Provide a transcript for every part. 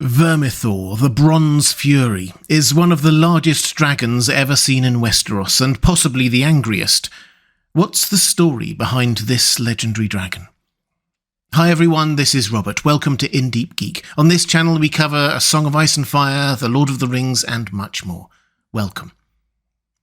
Vermithor, the Bronze Fury, is one of the largest dragons ever seen in Westeros, and possibly the angriest. What's the story behind this legendary dragon? Hi everyone, this is Robert. Welcome to In Deep Geek. On this channel we cover A Song of Ice and Fire, The Lord of the Rings, and much more. Welcome.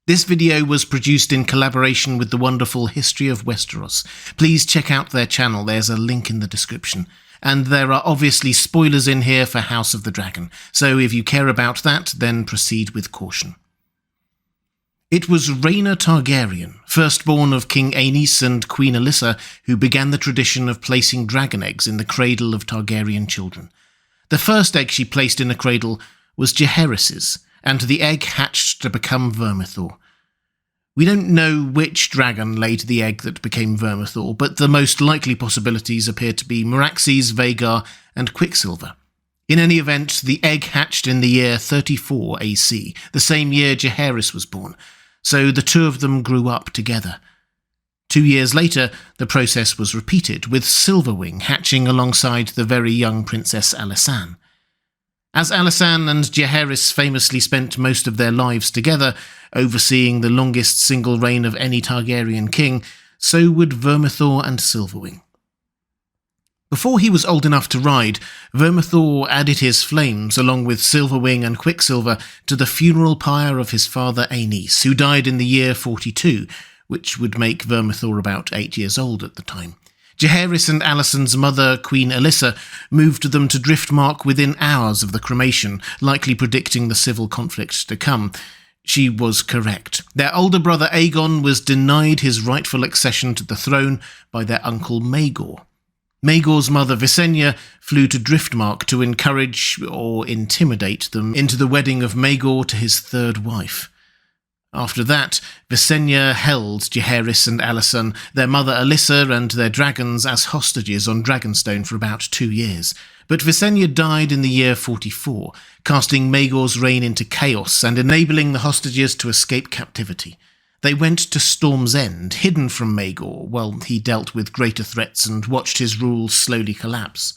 This video was produced in collaboration with the wonderful History of Westeros. Please check out their channel, there's a link in the description. And there are obviously spoilers in here for House of the Dragon, so if you care about that, then proceed with caution. It was Rhaena Targaryen, firstborn of King Aenys and Queen Alyssa, who began the tradition of placing dragon eggs in the cradle of Targaryen children. The first egg she placed in a cradle was Jaehaerys's, and the egg hatched to become Vermithor. We don't know which dragon laid the egg that became Vermithor, but the most likely possibilities appear to be Meraxes, Vhagar, and Quicksilver. In any event, the egg hatched in the year 34 AC, the same year Jaehaerys was born, so the two of them grew up together. 2 years later, the process was repeated, with Silverwing hatching alongside the very young Princess Alysanne. As Alysanne and Jaehaerys famously spent most of their lives together, overseeing the longest single reign of any Targaryen king, so would Vermithor and Silverwing. Before he was old enough to ride, Vermithor added his flames, along with Silverwing and Quicksilver, to the funeral pyre of his father Aenys, who died in the year 42, which would make Vermithor about 8 years old at the time. Jaehaerys and Alysanne's mother, Queen Alyssa, moved them to Driftmark within hours of the cremation, likely predicting the civil conflict to come. She was correct. Their older brother Aegon was denied his rightful accession to the throne by their uncle Maegor. Maegor's mother Visenya flew to Driftmark to encourage or intimidate them into the wedding of Maegor to his third wife. After that, Visenya held Jaehaerys and Alysanne, their mother Alyssa, and their dragons as hostages on Dragonstone for about 2 years. But Visenya died in the year 44, casting Maegor's reign into chaos and enabling the hostages to escape captivity. They went to Storm's End, hidden from Maegor, while he dealt with greater threats and watched his rule slowly collapse.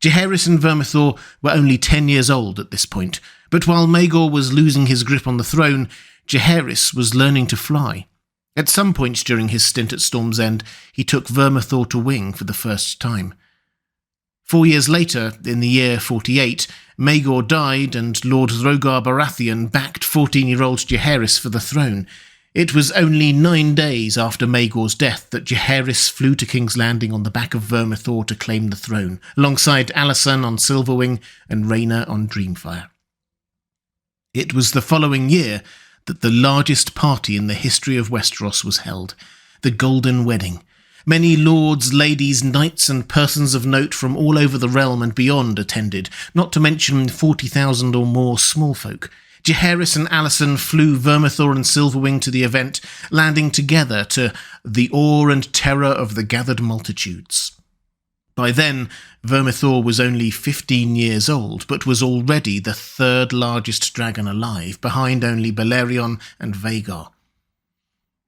Jaehaerys and Vermithor were only 10 years old at this point, but while Maegor was losing his grip on the throne, Jaehaerys was learning to fly. At some point during his stint at Storm's End, he took Vermithor to wing for the first time. 4 years later, in the year 48, Maegor died and Lord Rhaegar Baratheon backed 14-year-old Jaehaerys for the throne. It was only 9 days after Maegor's death that Jaehaerys flew to King's Landing on the back of Vermithor to claim the throne, alongside Alysanne on Silverwing and Rhaena on Dreamfire. It was the following year that the largest party in the history of Westeros was held, the Golden Wedding. Many lords, ladies, knights, and persons of note from all over the realm and beyond attended, not to mention 40,000 or more small folk. Jaehaerys and Alysanne flew Vermithor and Silverwing to the event, landing together to the awe and terror of the gathered multitudes. By then, Vermithor was only 15 years old, but was already the third largest dragon alive, behind only Balerion and Vhagar.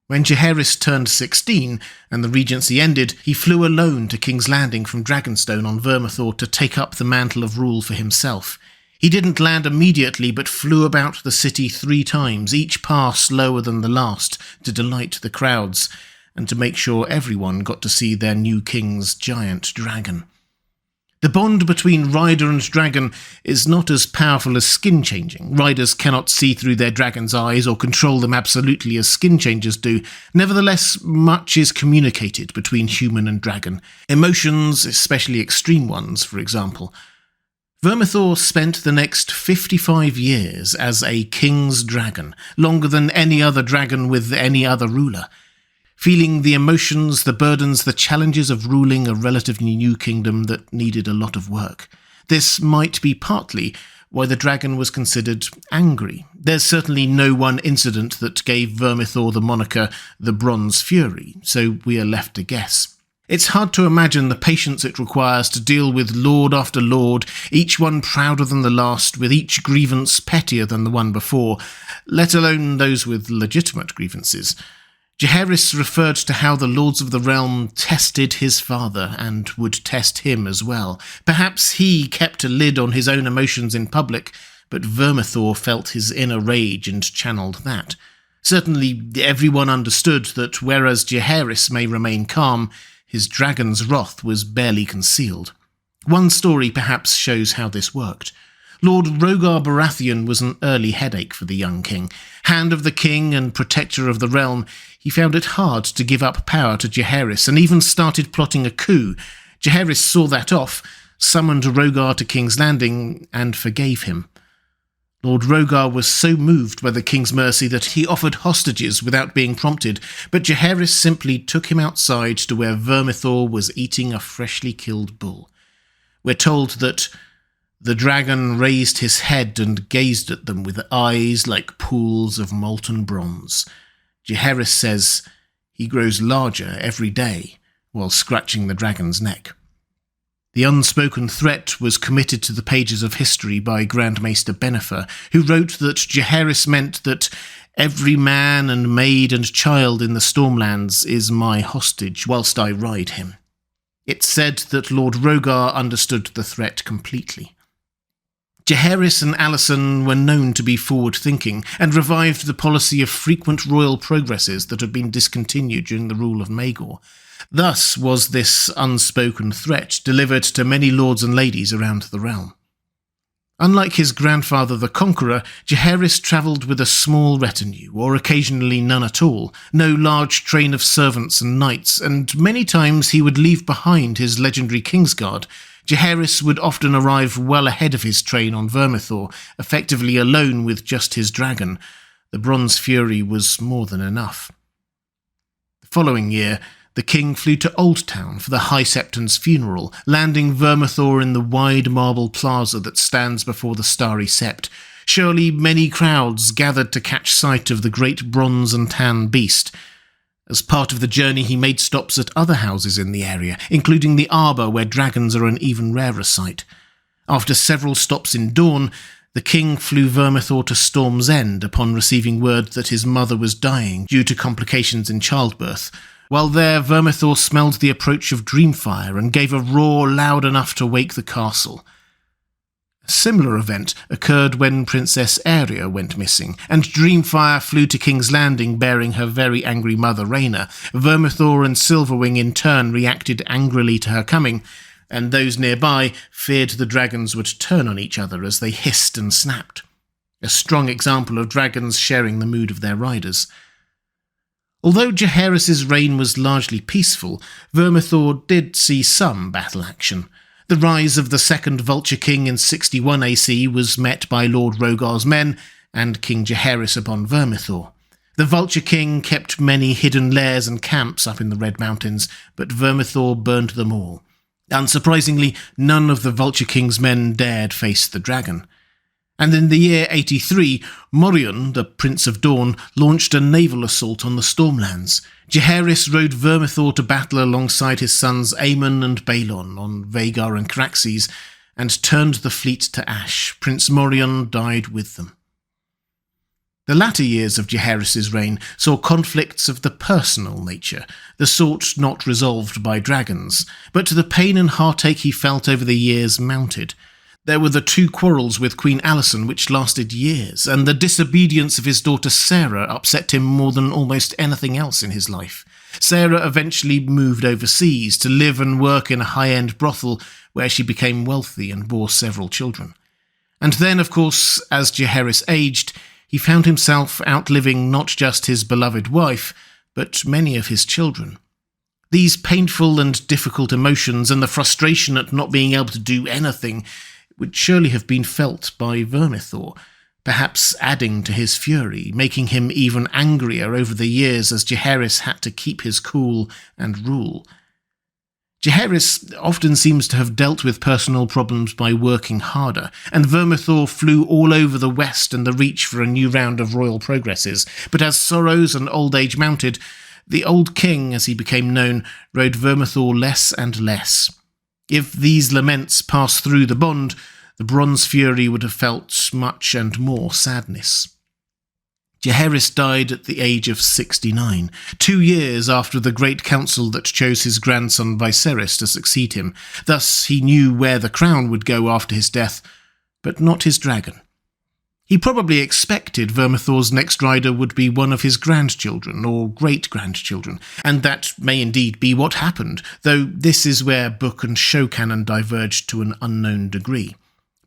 When Jaehaerys turned 16 and the regency ended, he flew alone to King's Landing from Dragonstone on Vermithor to take up the mantle of rule for himself. He didn't land immediately, but flew about the city 3 times, each pass slower than the last, to delight the crowds, and to make sure everyone got to see their new king's giant dragon. The bond between rider and dragon is not as powerful as skin-changing. Riders cannot see through their dragon's eyes or control them absolutely as skin-changers do. Nevertheless, much is communicated between human and dragon. Emotions, especially extreme ones, for example. Vermithor spent the next 55 years as a king's dragon, longer than any other dragon with any other ruler. Feeling the emotions, the burdens, the challenges of ruling a relatively new kingdom that needed a lot of work. This might be partly why the dragon was considered angry. There's certainly no one incident that gave Vermithor the moniker the Bronze Fury, so we are left to guess. It's hard to imagine the patience it requires to deal with lord after lord, each one prouder than the last, with each grievance pettier than the one before, let alone those with legitimate grievances. Charis referred to how the Lords of the Realm tested his father and would test him as well. Perhaps he kept a lid on his own emotions in public, but Vermithor felt his inner rage and channeled that. Certainly everyone understood that whereas Charis may remain calm, his dragon's wrath was barely concealed. One story perhaps shows how this worked. Lord Rogar Baratheon was an early headache for the young king. Hand of the king and protector of the realm, he found it hard to give up power to Charis and even started plotting a coup. Charis saw that off, summoned Rogar to King's Landing, and forgave him. Lord Rogar was so moved by the king's mercy that he offered hostages without being prompted, but Charis simply took him outside to where Vermithor was eating a freshly killed bull. We're told that the dragon raised his head and gazed at them with eyes like pools of molten bronze. Charis says he grows larger every day while scratching the dragon's neck. The unspoken threat was committed to the pages of history by Grand Maester Vermithor, who wrote that Charis meant that every man and maid and child in the Stormlands is my hostage whilst I ride him. It said that Lord Rogar understood the threat completely. Charis and Alysanne were known to be forward-thinking and revived the policy of frequent royal progresses that had been discontinued during the rule of Maegor. Thus was this unspoken threat delivered to many lords and ladies around the realm. Unlike his grandfather the Conqueror, Charis travelled with a small retinue, or occasionally none at all, no large train of servants and knights, and many times he would leave behind his legendary Kingsguard. Charis would often arrive well ahead of his train on Vermithor, effectively alone with just his dragon. The Bronze Fury was more than enough. The following year, the king flew to Oldtown for the High Septon's funeral, landing Vermithor in the wide marble plaza that stands before the Starry Sept. Surely many crowds gathered to catch sight of the great bronze and tan beast. As part of the journey, he made stops at other houses in the area, including the Arbor, where dragons are an even rarer sight. After several stops in Dawn, the king flew Vermithor to Storm's End upon receiving word that his mother was dying due to complications in childbirth. While there, Vermithor smelled the approach of Dreamfire and gave a roar loud enough to wake the castle. A similar event occurred when Princess Aeria went missing, and Dreamfire flew to King's Landing bearing her very angry mother Rhaena. Vermithor and Silverwing in turn reacted angrily to her coming, and those nearby feared the dragons would turn on each other as they hissed and snapped. A strong example of dragons sharing the mood of their riders. Although Charis's reign was largely peaceful, Vermithor did see some battle action. The rise of the Second Vulture King in 61 AC was met by Lord Rogar's men and King Charis upon Vermithor. The Vulture King kept many hidden lairs and camps up in the Red Mountains, but Vermithor burned them all. Unsurprisingly, none of the Vulture King's men dared face the dragon. And in the year 83, Morion, the Prince of Dawn, launched a naval assault on the Stormlands. Charis rode Vermithor to battle alongside his sons Aemon and Balon on Vhagar and Caraxes, and turned the fleet to ash. Prince Morion died with them. The latter years of Charis's reign saw conflicts of the personal nature, the sort not resolved by dragons, but the pain and heartache he felt over the years mounted. There were the two quarrels with Queen Alysanne which lasted years, and the disobedience of his daughter Sarah upset him more than almost anything else in his life. Sarah eventually moved overseas to live and work in a high-end brothel where she became wealthy and bore several children. And then, of course, as Charis aged, he found himself outliving not just his beloved wife, but many of his children. These painful and difficult emotions and the frustration at not being able to do anything would surely have been felt by Vermithor, perhaps adding to his fury, making him even angrier over the years as Charis had to keep his cool and rule. Charis often seems to have dealt with personal problems by working harder, and Vermithor flew all over the West and the Reach for a new round of royal progresses, but as sorrows and old age mounted, the old king, as he became known, rode Vermithor less and less. If these laments passed through the bond, the Bronze Fury would have felt much and more sadness. Charis died at the age of 69, 2 years after the great council that chose his grandson Viserys to succeed him. Thus he knew where the crown would go after his death, but not his dragon. He probably expected Vermithor's next rider would be one of his grandchildren or great-grandchildren, and that may indeed be what happened, though this is where book and show canon diverged to an unknown degree.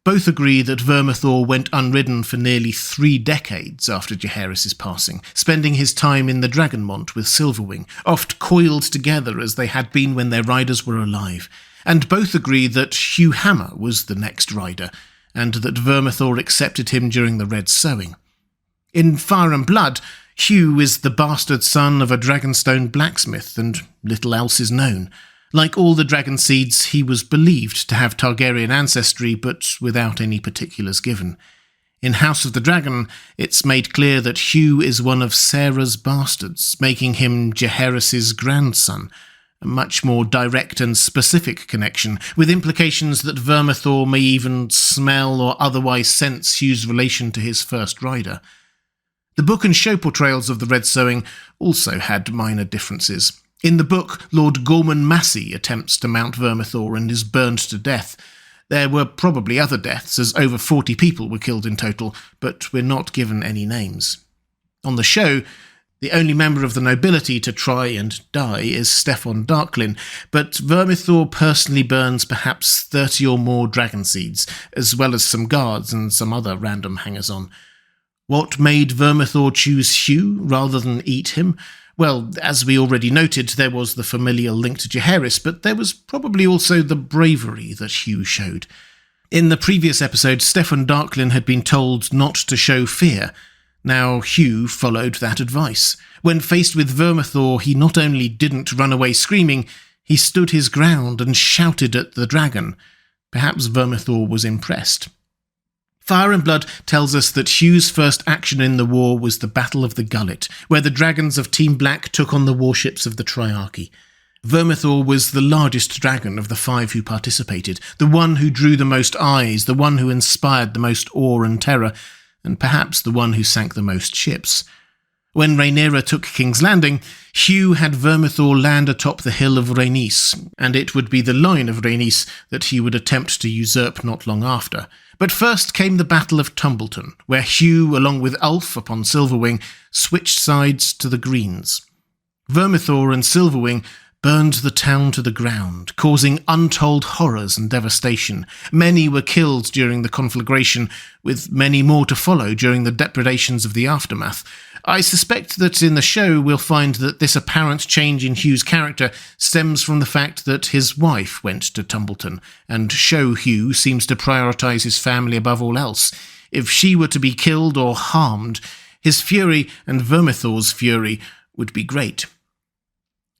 Both agree that Vermithor went unridden for nearly 3 decades after Jaehaerys' passing, spending his time in the Dragonmont with Silverwing, oft coiled together as they had been when their riders were alive, and both agree that Hugh Hammer was the next rider, and that Vermithor accepted him during the Red Sowing. In Fire and Blood, Hugh is the bastard son of a Dragonstone blacksmith, and little else is known. Like all the dragon seeds, he was believed to have Targaryen ancestry, but without any particulars given. In House of the Dragon, it's made clear that Hugh is one of Sarah's bastards, making him Jaehaerys' grandson, a much more direct and specific connection, with implications that Vermithor may even smell or otherwise sense Hugh's relation to his first rider. The book and show portrayals of the Red Sowing also had minor differences. In the book, Lord Gorman Massey attempts to mount Vermithor and is burned to death. There were probably other deaths, as over 40 people were killed in total, but we're not given any names. On the show, the only member of the nobility to try and die is Steffon Darklyn, but Vermithor personally burns perhaps 30 or more dragon seeds, as well as some guards and some other random hangers-on. What made Vermithor choose Hugh rather than eat him? Well, as we already noted, there was the familial link to Jaehaerys, but there was probably also the bravery that Hugh showed. In the previous episode, Steffon Darklyn had been told not to show fear. Now Hugh followed that advice. When faced with Vermithor, he not only didn't run away screaming, he stood his ground and shouted at the dragon. Perhaps Vermithor was impressed. Fire and Blood tells us that Hugh's first action in the war was the Battle of the Gullet, where the dragons of Team Black took on the warships of the Triarchy. Vermithor was the largest dragon of the 5 who participated, the one who drew the most eyes, the one who inspired the most awe and terror, and perhaps the one who sank the most ships. When Rhaenyra took King's Landing, Hugh had Vermithor land atop the hill of Rhaenys, and it would be the line of Rhaenys that he would attempt to usurp not long after. But first came the Battle of Tumbleton, where Hugh, along with Ulf upon Silverwing, switched sides to the Greens. Vermithor and Silverwing burned the town to the ground, causing untold horrors and devastation. Many were killed during the conflagration, with many more to follow during the depredations of the aftermath. I suspect that in the show we'll find that this apparent change in Hugh's character stems from the fact that his wife went to Tumbleton, and show Hugh seems to prioritise his family above all else. If she were to be killed or harmed, his fury and Vermithor's fury would be great.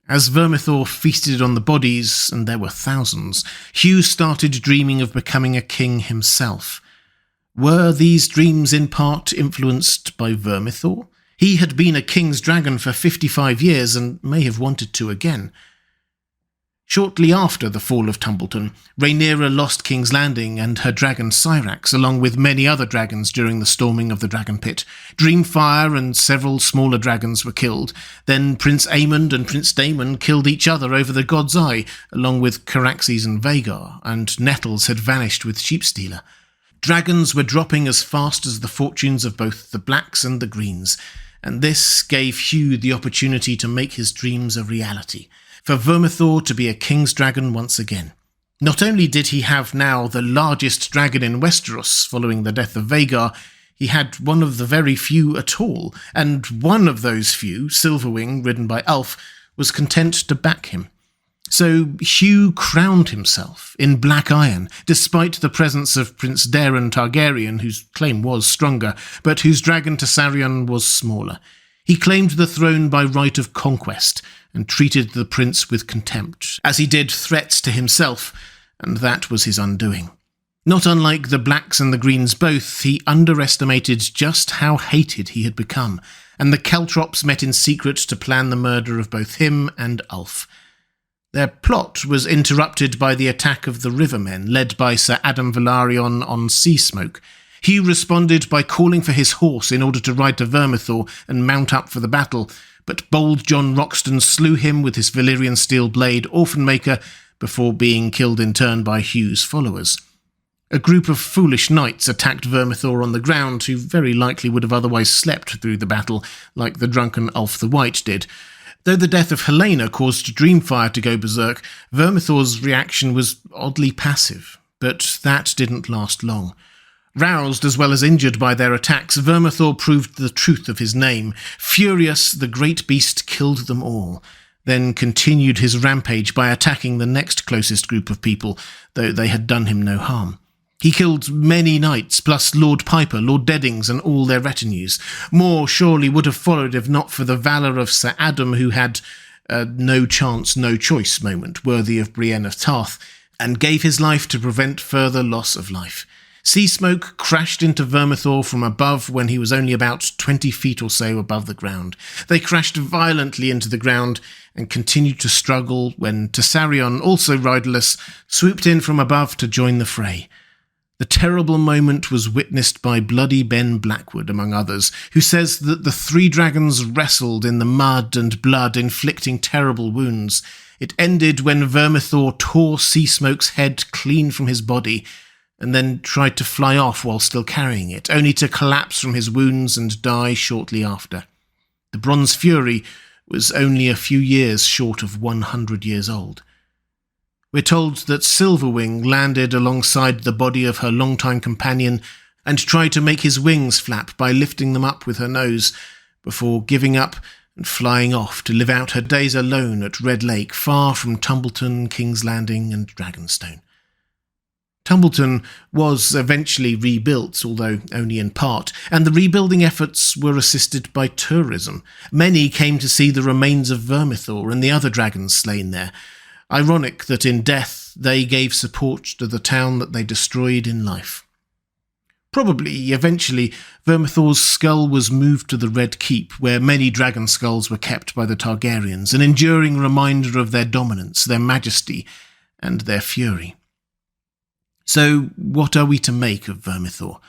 As Vermithor feasted on the bodies, and there were thousands, Hugh started dreaming of becoming a king himself. Were these dreams in part influenced by Vermithor? He had been a king's dragon for 55 years and may have wanted to again. Shortly after the fall of Tumbleton, Rhaenyra lost King's Landing and her dragon Syrax, along with many other dragons during the storming of the Dragon Pit. Dreamfire and several smaller dragons were killed. Then Prince Aemond and Prince Daemon killed each other over the God's Eye, along with Caraxes and Vhagar, and Nettles had vanished with Sheepstealer. Dragons were dropping as fast as the fortunes of both the Blacks and the Greens, and this gave Hugh the opportunity to make his dreams a reality, for Vermithor to be a king's dragon once again. Not only did he have now the largest dragon in Westeros following the death of Vhagar, he had one of the very few at all, and one of those few, Silverwing, ridden by Ulf, was content to back him. So Hugh crowned himself in black iron, despite the presence of Prince Daeron Targaryen, whose claim was stronger, but whose dragon Tessarion was smaller. He claimed the throne by right of conquest, and treated the prince with contempt, as he did threats to himself, and that was his undoing. Not unlike the Blacks and the Greens both, he underestimated just how hated he had become, and the Caltrops met in secret to plan the murder of both him and Ulf. Their plot was interrupted by the attack of the Rivermen, led by Sir Adam Velaryon on Seasmoke. He responded by calling for his horse in order to ride to Vermithor and mount up for the battle, but bold John Roxton slew him with his Valyrian steel blade, Orphanmaker, before being killed in turn by Hugh's followers. A group of foolish knights attacked Vermithor on the ground, who very likely would have otherwise slept through the battle, like the drunken Ulf the White did. Though the death of Helena caused Dreamfire to go berserk, Vermithor's reaction was oddly passive, but that didn't last long. Roused as well as injured by their attacks, Vermithor proved the truth of his name. Furious, the great beast killed them all, then continued his rampage by attacking the next closest group of people, though they had done him no harm. He killed many knights, plus Lord Piper, Lord Deddings, and all their retinues. More surely would have followed if not for the valour of Sir Adam, who had a no chance, no choice moment worthy of Brienne of Tarth, and gave his life to prevent further loss of life. Sea smoke crashed into Vermithor from above when he was only about 20 feet or so above the ground. They crashed violently into the ground and continued to struggle when Tessarion, also riderless, swooped in from above to join the fray. The terrible moment was witnessed by Bloody Ben Blackwood, among others, who says that the three dragons wrestled in the mud and blood, inflicting terrible wounds. It ended when Vermithor tore Seasmoke's head clean from his body, and then tried to fly off while still carrying it, only to collapse from his wounds and die shortly after. The Bronze Fury was only a few years short of 100 years old. We're told that Silverwing landed alongside the body of her longtime companion and tried to make his wings flap by lifting them up with her nose, before giving up and flying off to live out her days alone at Red Lake, far from Tumbleton, King's Landing and Dragonstone. Tumbleton was eventually rebuilt, although only in part, and the rebuilding efforts were assisted by tourism. Many came to see the remains of Vermithor and the other dragons slain there. Ironic that in death they gave support to the town that they destroyed in life. Probably, eventually, Vermithor's skull was moved to the Red Keep, where many dragon skulls were kept by the Targaryens, an enduring reminder of their dominance, their majesty, and their fury. So, what are we to make of Vermithor?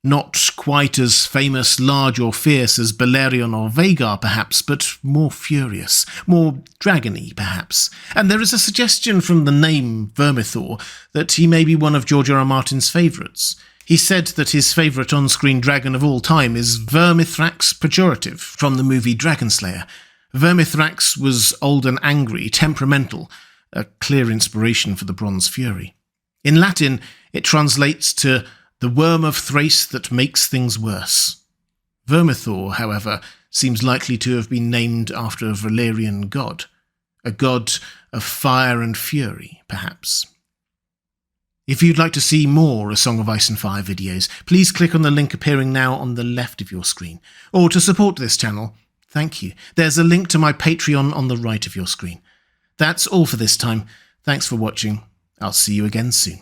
Not quite as famous, large or fierce as Balerion or Vhagar, perhaps, but more furious, more dragony, perhaps. And there is a suggestion from the name Vermithor that he may be one of George R.R. Martin's favourites. He said that his favourite on-screen dragon of all time is Vermithrax Pejorative, from the movie Dragonslayer. Vermithrax was old and angry, temperamental, a clear inspiration for the Bronze Fury. In Latin, it translates to the worm of Thrace that makes things worse. Vermithor, however, seems likely to have been named after a Valyrian god, a god of fire and fury, perhaps. If you'd like to see more A Song of Ice and Fire videos, please click on the link appearing now on the left of your screen. Or to support this channel, thank you. There's a link to my Patreon on the right of your screen. That's all for this time. Thanks for watching. I'll see you again soon.